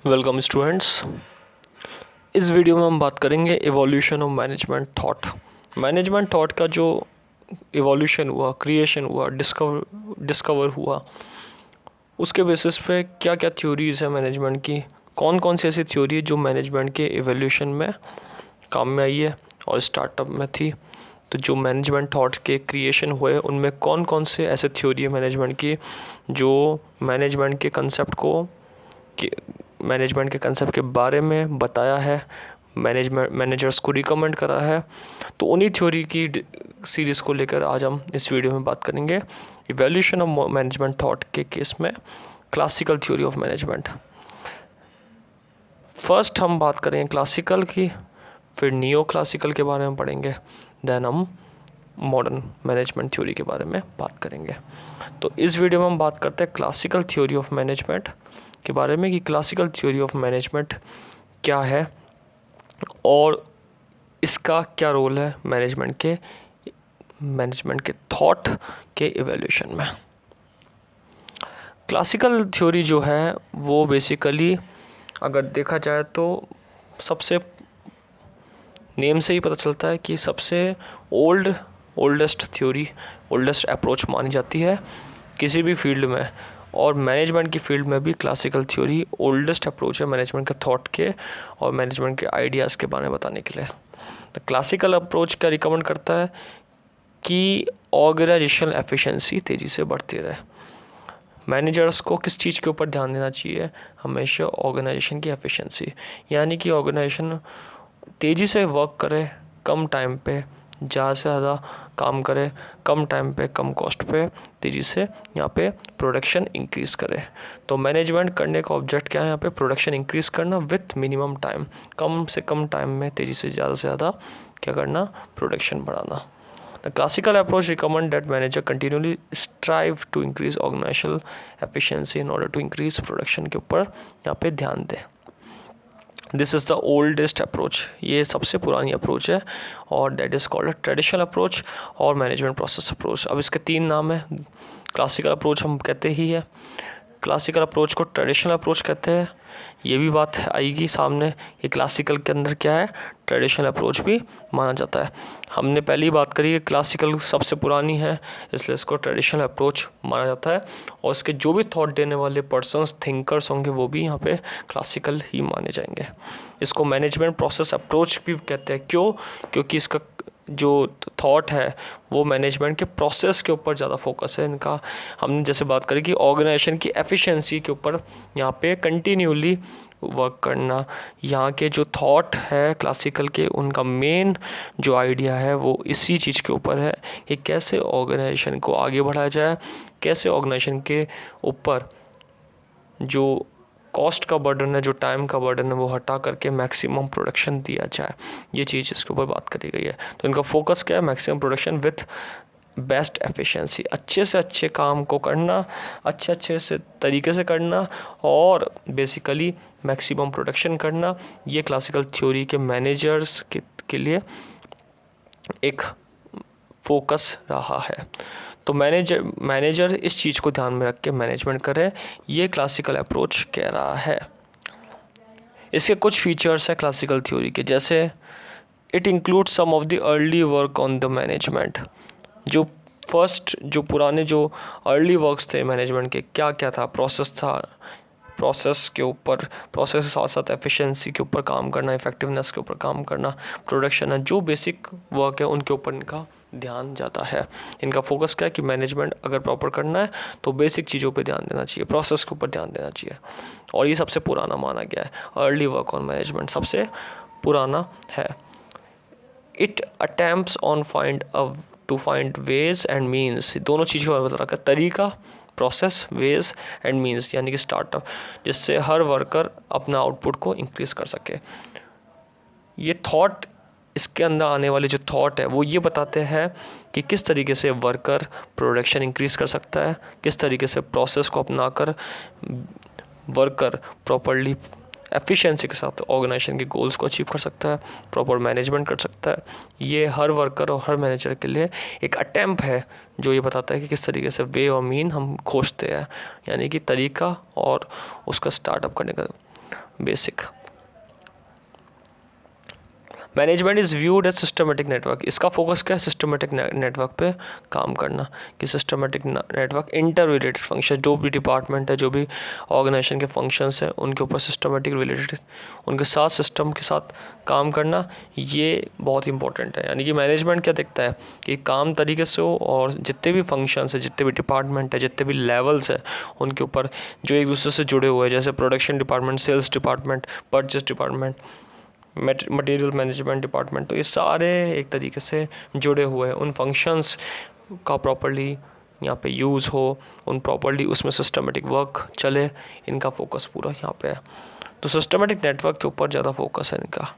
Welcome students. इस video में हम बात करेंगे evolution of management thought. Management thought का जो एवोल्यूशन हुआ, क्रिएशन हुआ, डिस्कवर हुआ, उसके बेसिस पे क्या क्या थ्योरीज़ है मैनेजमेंट की, कौन कौन सी ऐसी थ्योरी है जो मैनेजमेंट के एवोल्यूशन में काम में आई है और स्टार्टअप में थी। तो जो मैनेजमेंट थॉट के क्रिएशन हुए उनमें कौन कौन से ऐसे थ्योरी है मैनेजमेंट की जो मैनेजमेंट के कंसेप्ट को मैनेजमेंट के कंसेप्ट के बारे में बताया है, मैनेजर्स को रिकमेंड करा है। तो उन्हीं थ्योरी की सीरीज़ को लेकर आज हम इस वीडियो में बात करेंगे। इवोल्यूशन ऑफ मैनेजमेंट थॉट के केस में classical theory of management. First हम बात करेंगे क्लासिकल की, फिर नियो क्लासिकल के बारे में पढ़ेंगे, देन हम मॉडर्न मैनेजमेंट थ्योरी के बारे में बात करेंगे। तो इस वीडियो में हम बात करते हैं क्लासिकल थ्योरी ऑफ मैनेजमेंट के बारे में कि क्लासिकल थ्योरी ऑफ मैनेजमेंट क्या है और इसका क्या रोल है मैनेजमेंट के थॉट के इवोल्यूशन में। क्लासिकल थ्योरी जो है वो बेसिकली अगर देखा जाए तो सबसे नेम से ही पता चलता है कि सबसे ओल्डेस्ट थ्योरी, ओल्डेस्ट अप्रोच मानी जाती है किसी भी फील्ड में, और मैनेजमेंट की फील्ड में भी क्लासिकल थ्योरी ओल्डेस्ट अप्रोच है मैनेजमेंट के थॉट के और मैनेजमेंट के आइडियाज़ के बारे में बताने के लिए। तो क्लासिकल अप्रोच क्या रिकमेंड करता है कि ऑर्गेनाइजेशनल एफिशिएंसी तेज़ी से बढ़ती रहे। मैनेजर्स को किस चीज़ के ऊपर ध्यान देना चाहिए? हमेशा ऑर्गेनाइजेशन की एफिशिएंसी, यानी कि ऑर्गेनाइजेशन तेज़ी से वर्क करे, कम टाइम पे ज़्यादा से ज़्यादा काम करे, कम टाइम पे कम कॉस्ट पे तेज़ी से यहाँ पे प्रोडक्शन इंक्रीज़ करे। तो मैनेजमेंट करने का ऑब्जेक्ट क्या है यहाँ पे? प्रोडक्शन इंक्रीज़ करना विथ मिनिमम टाइम, कम से कम टाइम में तेज़ी से ज़्यादा क्या करना? प्रोडक्शन बढ़ाना। The classical approach recommend that manager continually strive to increase organizational efficiency in order to increase production के ऊपर यहाँ पे ध्यान दें। This is the oldest approach, ये सबसे पुरानी अप्रोच है और that is called traditional approach और मैनेजमेंट प्रोसेस अप्रोच। अब इसके तीन नाम है। क्लासिकल अप्रोच हम कहते ही है, क्लासिकल अप्रोच को ट्रेडिशनल अप्रोच कहते हैं। ये भी बात आएगी सामने, ये क्लासिकल के अंदर क्या है? ट्रेडिशनल अप्रोच भी माना जाता है। हमने पहले ही बात करी है क्लासिकल सबसे पुरानी है, इसलिए इसको ट्रेडिशनल अप्रोच माना जाता है और इसके जो भी थॉट देने वाले पर्सन्स, थिंकर्स होंगे वो भी यहाँ पे क्लासिकल ही माने जाएंगे। इसको मैनेजमेंट प्रोसेस अप्रोच भी कहते हैं। क्यों? क्योंकि इसका जो थॉट है वो मैनेजमेंट के प्रोसेस के ऊपर ज़्यादा फोकस है इनका। हमने जैसे बात करी कि ऑर्गेनाइजेशन की एफिशिएंसी के ऊपर यहाँ पे कंटिन्यूली वर्क करना। यहाँ के जो थॉट है क्लासिकल के, उनका मेन जो आइडिया है वो इसी चीज़ के ऊपर है कि कैसे ऑर्गेनाइजेशन को आगे बढ़ाया जाए, कैसे ऑर्गेनाइजेशन के ऊपर जो कॉस्ट का बर्डन है, जो टाइम का बर्डन है, वो हटा करके मैक्सिमम प्रोडक्शन दिया जाए। ये चीज़ इसके ऊपर बात करी गई है। तो इनका फोकस क्या है? Maximum production with best efficiency, अच्छे से अच्छे काम को करना, अच्छे से तरीके से करना और बेसिकली मैक्सिमम प्रोडक्शन करना। ये क्लासिकल थ्योरी के मैनेजर्स के एक फोकस रहा है। तो मैनेजर इस चीज़ को ध्यान में रख के मैनेजमेंट करे, ये क्लासिकल अप्रोच कह रहा है। इसके कुछ फीचर्स हैं क्लासिकल थ्योरी के, जैसे it includes some of the early work on the management. जो पुराने जो अर्ली वर्क्स थे मैनेजमेंट के, क्या क्या था? प्रोसेस था, प्रोसेस के साथ साथ एफिशिएंसी के ऊपर काम करना, इफेक्टिवनेस के ऊपर काम करना, प्रोडक्शन है, जो बेसिक वर्क है उनके ऊपर इनका ध्यान जाता है। इनका फोकस क्या है कि मैनेजमेंट अगर प्रॉपर करना है तो बेसिक चीज़ों पे ध्यान देना चाहिए, प्रोसेस के ऊपर ध्यान देना चाहिए। और ये सबसे पुराना माना गया है, अर्ली वर्क ऑन मैनेजमेंट सबसे पुराना है। It attempts on to find ways and means, दोनों चीज़ के बारे में बता रखा है, तरीका, प्रोसेस, वेज एंड मीन्स, यानी कि स्टार्टअप, जिससे हर वर्कर अपना आउटपुट को इंक्रीज़ कर सके। ये थॉट, इसके अंदर आने वाले जो थॉट है वो ये बताते हैं कि किस तरीके से वर्कर प्रोडक्शन इंक्रीज़ कर सकता है, किस तरीके से प्रोसेस को अपनाकर वर्कर प्रॉपर्ली एफिशिएंसी के साथ ऑर्गेनाइजेशन के गोल्स को अचीव कर सकता है, प्रॉपर मैनेजमेंट कर सकता है। ये हर वर्कर और हर मैनेजर के लिए एक अटेम्प्ट है जो ये बताता है कि किस तरीके से वे और मीन हम खोजते हैं, यानी कि तरीका और उसका स्टार्टअप करने का basic. Management is viewed as systematic network, इसका फोकस क्या है, सिस्टमेटिक नेटवर्क पे काम करना, कि systematic network interrelated function, जो भी डिपार्टमेंट है, जो भी ऑर्गेनाइजेशन के फंक्शंस हैं, उनके ऊपर सिस्टमेटिक रिलेटेड, उनके साथ सिस्टम के साथ काम करना, ये बहुत इंपॉर्टेंट है। यानी कि मैनेजमेंट क्या देखता है कि काम तरीके से हो और जितने भी फंक्शंस है, जितने भी डिपार्टमेंट है, जितने भी लेवल्स है, उनके ऊपर जो एक दूसरे से जुड़े हुए हैं, जैसे production department, sales department, purchase department, material management department, तो ये सारे एक तरीके से जुड़े हुए हैं। उन फंक्शंस का प्रॉपर्ली यहाँ पे यूज़ हो, उन प्रॉपर्ली उसमें सिस्टमेटिक वर्क चले, इनका फोकस पूरा यहाँ पे है। तो सिस्टमेटिक नेटवर्क के ऊपर ज़्यादा फोकस है इनका।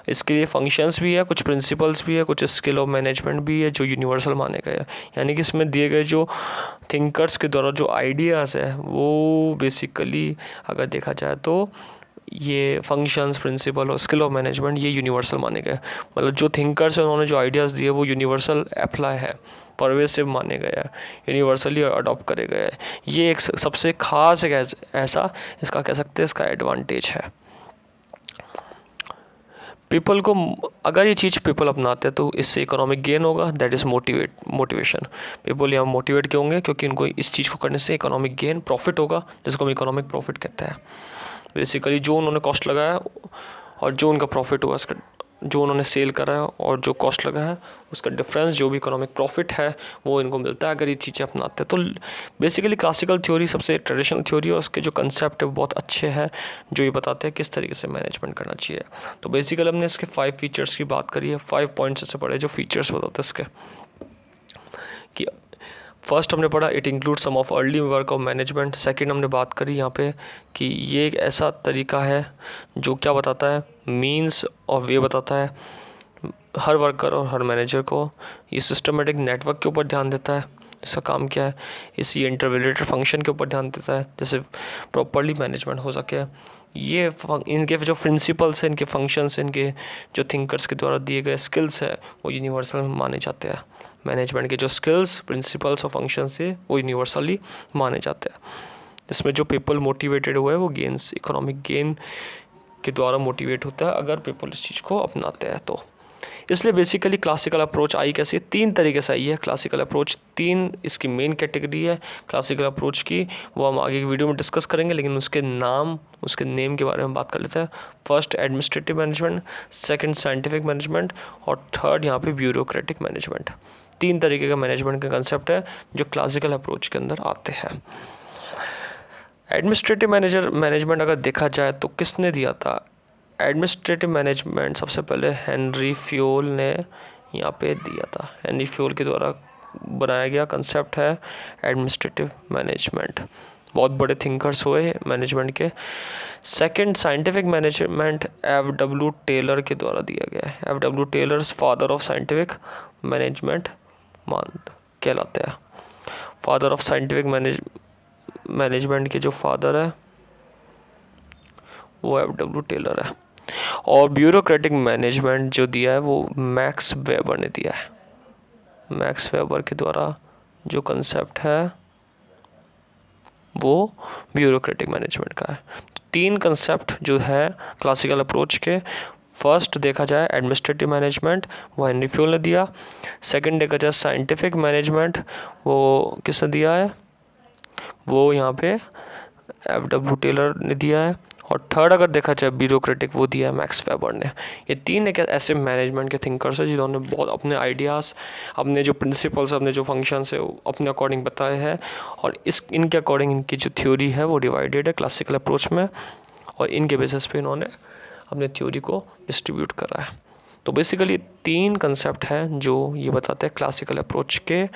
इसके लिए फंक्शंस भी है, कुछ प्रिंसिपल्स भी है, कुछ स्किल ऑफ मैनेजमेंट भी है जो यूनिवर्सल माने गए हैं। यानी कि इसमें दिए गए जो थिंकर्स के द्वारा जो आइडियाज़ है वो बेसिकली अगर देखा जाए तो ये फंक्शंस, प्रिंसिपल और स्किल ऑफ मैनेजमेंट ये यूनिवर्सल माने गए। मतलब जो थिंकर्स हैं उन्होंने जो आइडियाज़ दिए वो यूनिवर्सल अप्लाई है, परवेसिव माने गए हैं, यूनिवर्सली अडॉप्ट करे गए हैं। ये एक सबसे खास एक ऐसा इसका कह सकते हैं इसका एडवांटेज है। पीपल को अगर ये चीज़ पीपल अपनाते हैं तो इससे इकोनॉमिक गेन होगा, दैट इज़ मोटिवेशन। पीपल यहाँ मोटिवेट क्यों होंगे, क्योंकि इनको इस चीज़ को करने से इकोनॉमिक गेन, प्रॉफिट होगा, जिसको हम इकोनॉमिक प्रॉफिट कहते हैं। बेसिकली जो उन्होंने कॉस्ट लगाया और जो उनका प्रॉफिट हुआ, इसका जो उन्होंने सेल करा है और जो कॉस्ट लगा है उसका डिफरेंस, जो भी इकोनॉमिक प्रॉफिट है वो इनको मिलता है अगर ये चीज़ें अपनाते हैं। तो बेसिकली क्लासिकल थ्योरी सबसे ट्रेडिशनल थ्योरी है, उसके जो कंसेप्ट है वो बहुत अच्छे हैं, जो ये बताते हैं किस तरीके से मैनेजमेंट करना चाहिए। तो बेसिकली हमने इसके 5 फीचर्स की बात करी है, 5 पॉइंट्स ऐसे पढ़े जो फीचर्स बताते हैं इसके, कि फर्स्ट हमने पढ़ा it include some of early work of management. Second हमने बात करी यहाँ पे कि ये एक ऐसा तरीका है जो क्या बताता है, मींस और वे बताता है हर वर्कर और हर मैनेजर को। ये सिस्टमेटिक नेटवर्क के ऊपर ध्यान देता है, इसका काम क्या है, इस ये इंटररिलेटेड फंक्शन के ऊपर ध्यान देता है जैसे प्रॉपर्ली मैनेजमेंट हो सके। ये इनके जो प्रिंसिपल्स हैं, इनके फंक्शंस, इनके जो थिंकर्स के द्वारा दिए गए स्किल्स है वो यूनिवर्सल माने जाते हैं। मैनेजमेंट के जो स्किल्स, प्रिंसिपल्स और फंक्शंस है वो यूनिवर्सली माने जाते हैं। जिसमें जो पीपल मोटिवेटेड हुए हैं वो गेन्स, इकोनॉमिक गेन के द्वारा मोटिवेट होता है अगर पीपल इस चीज़ को अपनाते हैं तो। इसलिए बेसिकली क्लासिकल अप्रोच आई कैसे, 3 तरीके से आई है क्लासिकल अप्रोच। 3 इसकी मेन कैटेगरी है क्लासिकल अप्रोच की, वो हम आगे की वीडियो में डिस्कस करेंगे, लेकिन उसके नेम के बारे में बात कर लेते हैं। First administrative management, second scientific management और थर्ड यहाँ पे ब्यूरोक्रेटिक मैनेजमेंट। 3 तरीके का मैनेजमेंट का कंसेप्ट है जो क्लासिकल अप्रोच के अंदर आते हैं। एडमिनिस्ट्रेटिव मैनेजमेंट अगर देखा जाए तो किसने दिया था, एडमिनिस्ट्रेटिव मैनेजमेंट सबसे पहले हेनरी फ्योल ने यहाँ पे दिया था। हेनरी फ्योल के द्वारा बनाया गया कंसेप्ट है एडमिनिस्ट्रेटिव मैनेजमेंट। बहुत बड़े थिंकर्स हुए मैनेजमेंट के। Second scientific management F.W. Taylor के द्वारा दिया गया है। F.W. Taylor father of scientific management कहलाते हैं। फादर ऑफ साइंटिफिक मैनेजमेंट के जो फादर है वो F.W. टेलर है। और ब्यूरोक्रेटिक मैनेजमेंट जो दिया है वो मैक्स वेबर ने दिया है। मैक्स वेबर के द्वारा जो कंसेप्ट है वो ब्यूरोक्रेटिक मैनेजमेंट का है। तो 3 कंसेप्ट जो है क्लासिकल अप्रोच के, फर्स्ट देखा जाए एडमिनिस्ट्रेटिव मैनेजमेंट वो हेनरी फ्योल ने दिया। सेकंड देखा जाए साइंटिफिक मैनेजमेंट वो किसने दिया है, वो यहाँ पे F.W. टेलर ने दिया है। और थर्ड अगर देखा जाए ब्यूरोक्रेटिक वो दिया है मैक्स वेबर ने। ये 3 एक ऐसे मैनेजमेंट के थिंकर्स हैं जिन्होंने बहुत अपने आइडियाज़, अपने जो प्रिंसिपल्स, अपने जो फंक्शंस है अपने अकॉर्डिंग बताए हैं, और इनके अकॉर्डिंग इनकी जो थ्योरी है वो डिवाइडेड है क्लासिकल अप्रोच में, और इनके बेसिस पे इन्होंने अपने थ्योरी को डिस्ट्रीब्यूट करा है। तो बेसिकली 3 कंसेप्ट हैं जो ये बताते हैं क्लासिकल अप्रोच के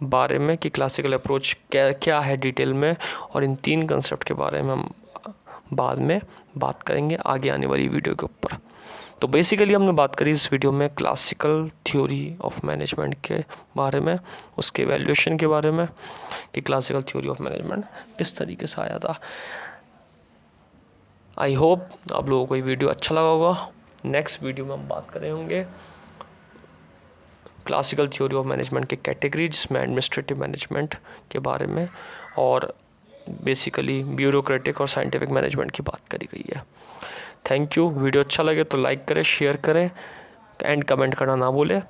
बारे में कि क्लासिकल अप्रोच क्या है डिटेल में, और इन 3 कंसेप्ट के बारे में हम बाद में बात करेंगे आगे आने वाली वीडियो के ऊपर। तो बेसिकली हमने बात करी इस वीडियो में क्लासिकल थ्योरी ऑफ मैनेजमेंट के बारे में, उसके वैल्यूएशन के बारे में कि क्लासिकल थ्योरी ऑफ मैनेजमेंट किस तरीके से आया था। आई होप आप लोगों को ये वीडियो अच्छा लगा होगा। नेक्स्ट वीडियो में हम बात करें होंगे क्लासिकल थ्योरी ऑफ मैनेजमेंट के कैटेगरी, जिसमें एडमिनिस्ट्रेटिव मैनेजमेंट के बारे में और बेसिकली ब्यूरोक्रेटिक और साइंटिफिक मैनेजमेंट की बात करी गई है। Thank you. वीडियो अच्छा लगे तो लाइक करें, शेयर करें एंड कमेंट करना ना भूलें।